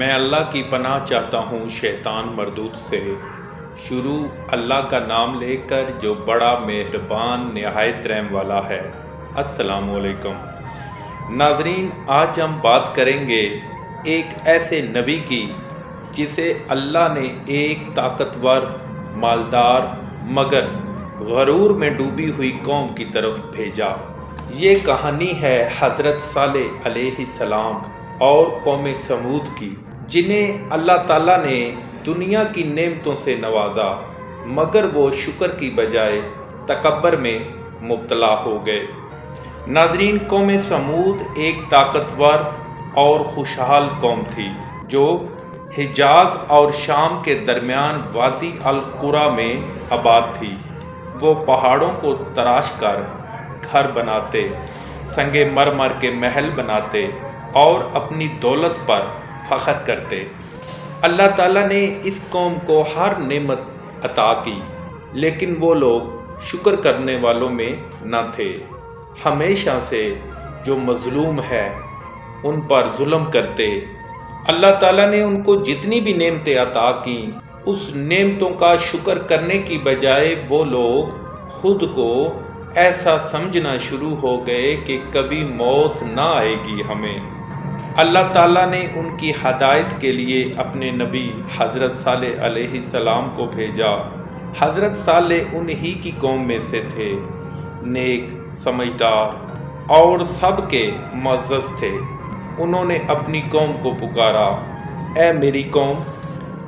میں اللہ کی پناہ چاہتا ہوں شیطان مردود سے۔ شروع اللہ کا نام لے کر جو بڑا مہربان نہایت رحم والا ہے۔ السلام علیکم ناظرین، آج ہم بات کریں گے ایک ایسے نبی کی جسے اللہ نے ایک طاقتور، مالدار مگر غرور میں ڈوبی ہوئی قوم کی طرف بھیجا۔ یہ کہانی ہے حضرت صالح علیہ السلام اور قوم سمود کی، جنہیں اللہ تعالیٰ نے دنیا کی نعمتوں سے نوازا، مگر وہ شکر کی بجائے تکبر میں مبتلا ہو گئے۔ ناظرین، قوم سمود ایک طاقتور اور خوشحال قوم تھی جو حجاز اور شام کے درمیان وادی القرا میں آباد تھی۔ وہ پہاڑوں کو تراش کر گھر بناتے، سنگ مرمر کے محل بناتے اور اپنی دولت پر فخر کرتے۔ اللہ تعالیٰ نے اس قوم کو ہر نعمت عطا کی، لیکن وہ لوگ شکر کرنے والوں میں نہ تھے۔ ہمیشہ سے جو مظلوم ہے ان پر ظلم کرتے۔ اللہ تعالیٰ نے ان کو جتنی بھی نعمتیں عطا کیں، اس نعمتوں کا شکر کرنے کی بجائے وہ لوگ خود کو ایسا سمجھنا شروع ہو گئے کہ کبھی موت نہ آئے گی ہمیں۔ اللہ تعالیٰ نے ان کی ہدایت کے لیے اپنے نبی حضرت صالح علیہ السلام کو بھیجا۔ حضرت صالح انہی کی قوم میں سے تھے، نیک، سمجھدار اور سب کے معزز تھے۔ انہوں نے اپنی قوم کو پکارا، اے میری قوم،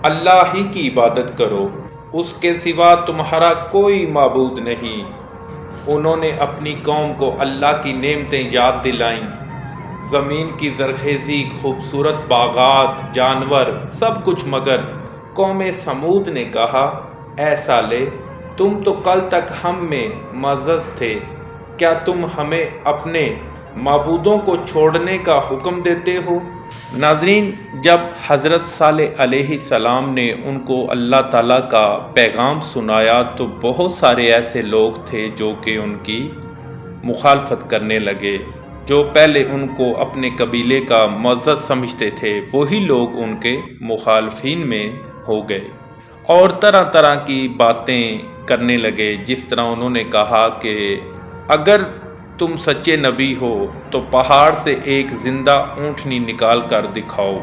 اللہ ہی کی عبادت کرو، اس کے سوا تمہارا کوئی معبود نہیں۔ انہوں نے اپنی قوم کو اللہ کی نعمتیں یاد دلائیں، زمین کی زرخیزی، خوبصورت باغات، جانور، سب کچھ، مگر قوم سمود نے کہا، اے صالح، تم تو کل تک ہم میں معزز تھے، کیا تم ہمیں اپنے معبودوں کو چھوڑنے کا حکم دیتے ہو؟ ناظرین، جب حضرت صالح علیہ السلام نے ان کو اللہ تعالیٰ کا پیغام سنایا تو بہت سارے ایسے لوگ تھے جو کہ ان کی مخالفت کرنے لگے۔ جو پہلے ان کو اپنے قبیلے کا معزز سمجھتے تھے، وہی لوگ ان کے مخالفین میں ہو گئے اور طرح طرح کی باتیں کرنے لگے۔ جس طرح انہوں نے کہا کہ اگر تم سچے نبی ہو تو پہاڑ سے ایک زندہ اونٹنی نکال کر دکھاؤ۔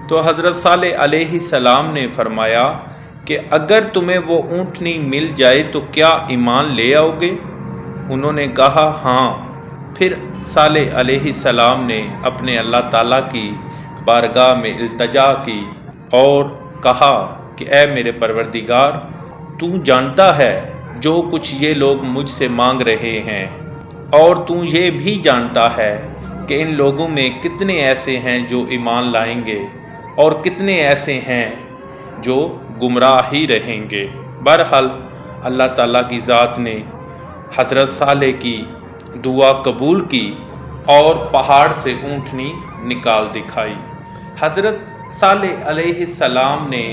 تو حضرت صالح علیہ السلام نے فرمایا کہ اگر تمہیں وہ اونٹنی مل جائے تو کیا ایمان لے آؤ گے؟ انہوں نے کہا ہاں۔ پھر صالح علیہ السلام نے اپنے اللہ تعالیٰ کی بارگاہ میں التجا کی اور کہا کہ اے میرے پروردگار، تو جانتا ہے جو کچھ یہ لوگ مجھ سے مانگ رہے ہیں، اور تو یہ بھی جانتا ہے کہ ان لوگوں میں کتنے ایسے ہیں جو ایمان لائیں گے اور کتنے ایسے ہیں جو گمراہ ہی رہیں گے۔ بہرحال اللہ تعالیٰ کی ذات نے حضرت صالح کی دعا قبول کی اور پہاڑ سے اونٹنی نکال دکھائی۔ حضرت صالح علیہ السلام نے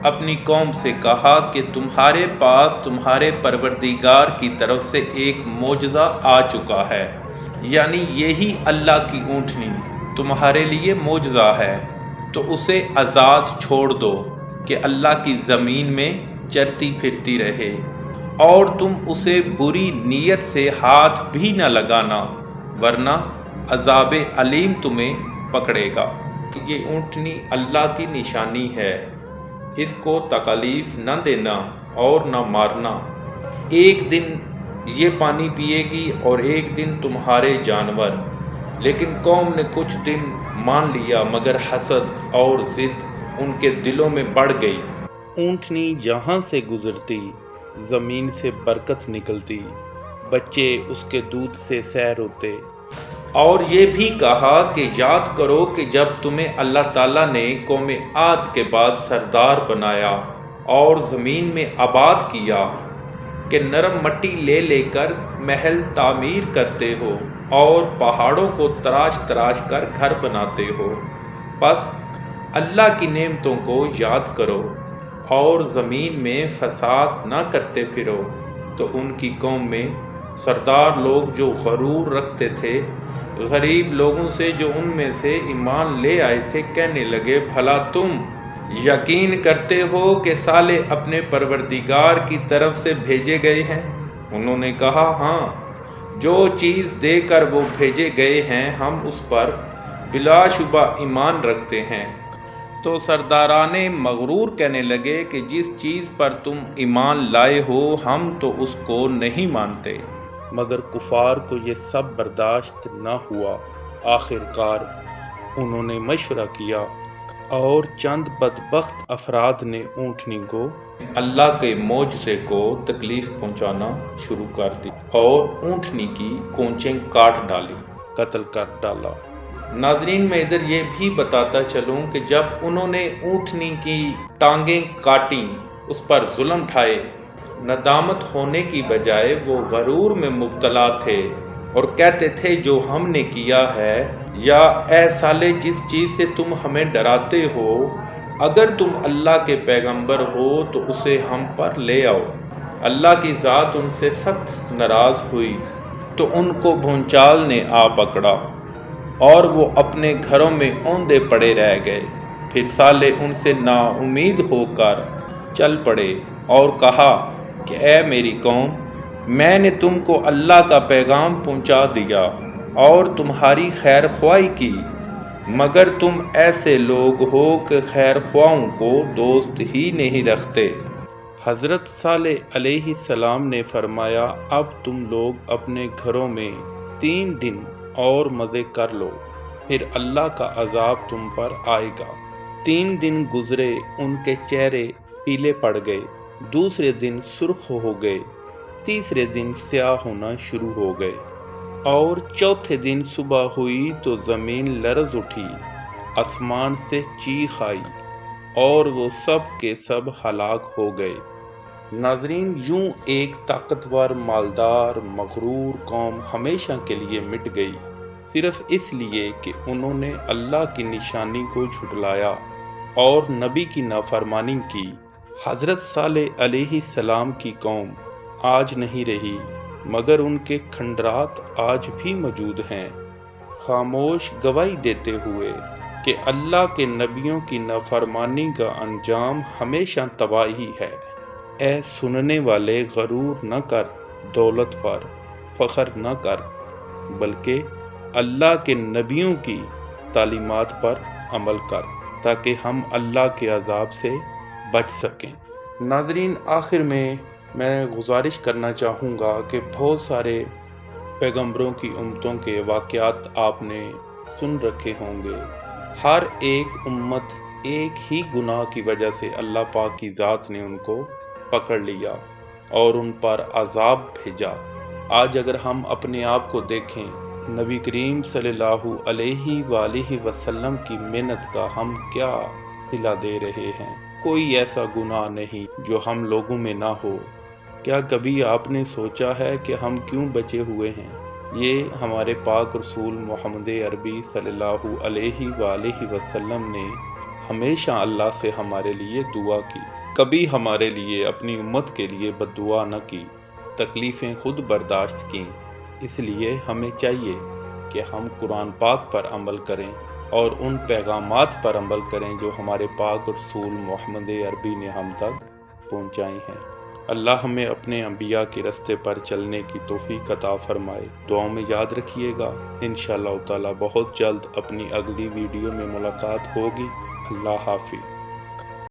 اپنی قوم سے کہا کہ تمہارے پاس تمہارے پروردگار کی طرف سے ایک معجزہ آ چکا ہے، یعنی یہی اللہ کی اونٹنی تمہارے لیے معجزہ ہے، تو اسے آزاد چھوڑ دو کہ اللہ کی زمین میں چرتی پھرتی رہے، اور تم اسے بری نیت سے ہاتھ بھی نہ لگانا، ورنہ عذاب علیم تمہیں پکڑے گا۔ کہ یہ اونٹنی اللہ کی نشانی ہے، اس کو تکلیف نہ دینا اور نہ مارنا۔ ایک دن یہ پانی پیے گی اور ایک دن تمہارے جانور۔ لیکن قوم نے کچھ دن مان لیا، مگر حسد اور ضد ان کے دلوں میں بڑھ گئی۔ اونٹنی جہاں سے گزرتی زمین سے برکت نکلتی، بچے اس کے دودھ سے سیر ہوتے۔ اور یہ بھی کہا کہ یاد کرو کہ جب تمہیں اللہ تعالیٰ نے قوم عاد کے بعد سردار بنایا اور زمین میں آباد کیا کہ نرم مٹی لے لے کر محل تعمیر کرتے ہو اور پہاڑوں کو تراش تراش کر گھر بناتے ہو، بس اللہ کی نعمتوں کو یاد کرو اور زمین میں فساد نہ کرتے پھرو۔ تو ان کی قوم میں سردار لوگ جو غرور رکھتے تھے، غریب لوگوں سے جو ان میں سے ایمان لے آئے تھے کہنے لگے بھلا تم یقین کرتے ہو کہ صالح اپنے پروردگار کی طرف سے بھیجے گئے ہیں؟ انہوں نے کہا ہاں، جو چیز دے کر وہ بھیجے گئے ہیں ہم اس پر بلا شبہ ایمان رکھتے ہیں۔ تو سرداران مغرور کہنے لگے کہ جس چیز پر تم ایمان لائے ہو ہم تو اس کو نہیں مانتے، مگر کفار کو یہ سب برداشت نہ ہوا۔ آخر کار انہوں نے مشورہ کیا اور چند بدبخت افراد نے اونٹنی کو اللہ کے معجزے کو تکلیف پہنچانا شروع کر دی اور اونٹنی کی کونچیں کاٹ ڈالی، قتل کر ڈالا۔ ناظرین میں ادھر یہ بھی بتاتا چلوں کہ جب انہوں نے اونٹنی کی ٹانگیں کاٹیں، اس پر ظلم ڈھائے، ندامت ہونے کی بجائے وہ غرور میں مبتلا تھے اور کہتے تھے جو ہم نے کیا ہے، یا اے صالح جس چیز سے تم ہمیں ڈراتے ہو اگر تم اللہ کے پیغمبر ہو تو اسے ہم پر لے آؤ۔ اللہ کی ذات ان سے سخت ناراض ہوئی تو ان کو بھونچال نے آ پکڑا اور وہ اپنے گھروں میں اوندے پڑے رہ گئے۔ پھر صالح ان سے نا امید ہو کر چل پڑے اور کہا کہ اے میری قوم، میں نے تم کو اللہ کا پیغام پہنچا دیا اور تمہاری خیر خواہی کی، مگر تم ایسے لوگ ہو کہ خیر خواہوں کو دوست ہی نہیں رکھتے۔ حضرت صالح علیہ السلام نے فرمایا اب تم لوگ اپنے گھروں میں 3 دن اور مزے کر لو، پھر اللہ کا عذاب تم پر آئے گا۔ 3 دن گزرے، ان کے چہرے پیلے پڑ گئے، دوسرے دن سرخ ہو گئے، تیسرے دن سیاہ ہونا شروع ہو گئے، اور چوتھے دن صبح ہوئی تو زمین لرز اٹھی، آسمان سے چیخ آئی اور وہ سب کے سب ہلاک ہو گئے۔ ناظرین، یوں ایک طاقتور، مالدار، مغرور قوم ہمیشہ کے لیے مٹ گئی، صرف اس لیے کہ انہوں نے اللہ کی نشانی کو جھٹلایا اور نبی کی نافرمانی کی۔ حضرت صالح علیہ السلام کی قوم آج نہیں رہی، مگر ان کے کھنڈرات آج بھی موجود ہیں، خاموش گواہی دیتے ہوئے کہ اللہ کے نبیوں کی نافرمانی کا انجام ہمیشہ تباہی ہے۔ اے سننے والے، غرور نہ کر، دولت پر فخر نہ کر، بلکہ اللہ کے نبیوں کی تعلیمات پر عمل کر تاکہ ہم اللہ کے عذاب سے بچ سکیں۔ ناظرین، آخر میں گزارش کرنا چاہوں گا کہ بہت سارے پیغمبروں کی امتوں کے واقعات آپ نے سن رکھے ہوں گے۔ ہر ایک امت ایک ہی گناہ کی وجہ سے اللہ پاک کی ذات نے ان کو پکڑ لیا اور ان پر عذاب بھیجا۔ آج اگر ہم اپنے آپ کو دیکھیں، نبی کریم صلی اللہ علیہ وآلہ وسلم کی محنت کا ہم کیا صلہ دے رہے ہیں؟ کوئی ایسا گناہ نہیں جو ہم لوگوں میں نہ ہو۔ کیا کبھی آپ نے سوچا ہے کہ ہم کیوں بچے ہوئے ہیں؟ یہ ہمارے پاک رسول محمد عربی صلی اللہ علیہ وآلہ وسلم نے ہمیشہ اللہ سے ہمارے لیے دعا کی، کبھی ہمارے لیے، اپنی امت کے لیے بد دعا نہ کی، تکلیفیں خود برداشت کیں۔ اس لیے ہمیں چاہیے کہ ہم قرآن پاک پر عمل کریں اور ان پیغامات پر عمل کریں جو ہمارے پاک رسول محمد عربی نے ہم تک پہنچائے ہیں۔ اللہ ہمیں اپنے انبیاء کے راستے پر چلنے کی توفیق عطا فرمائے۔ دعاؤں میں یاد رکھیے گا۔ انشاءاللہ تعالی بہت جلد اپنی اگلی ویڈیو میں ملاقات ہوگی۔ اللہ حافظ۔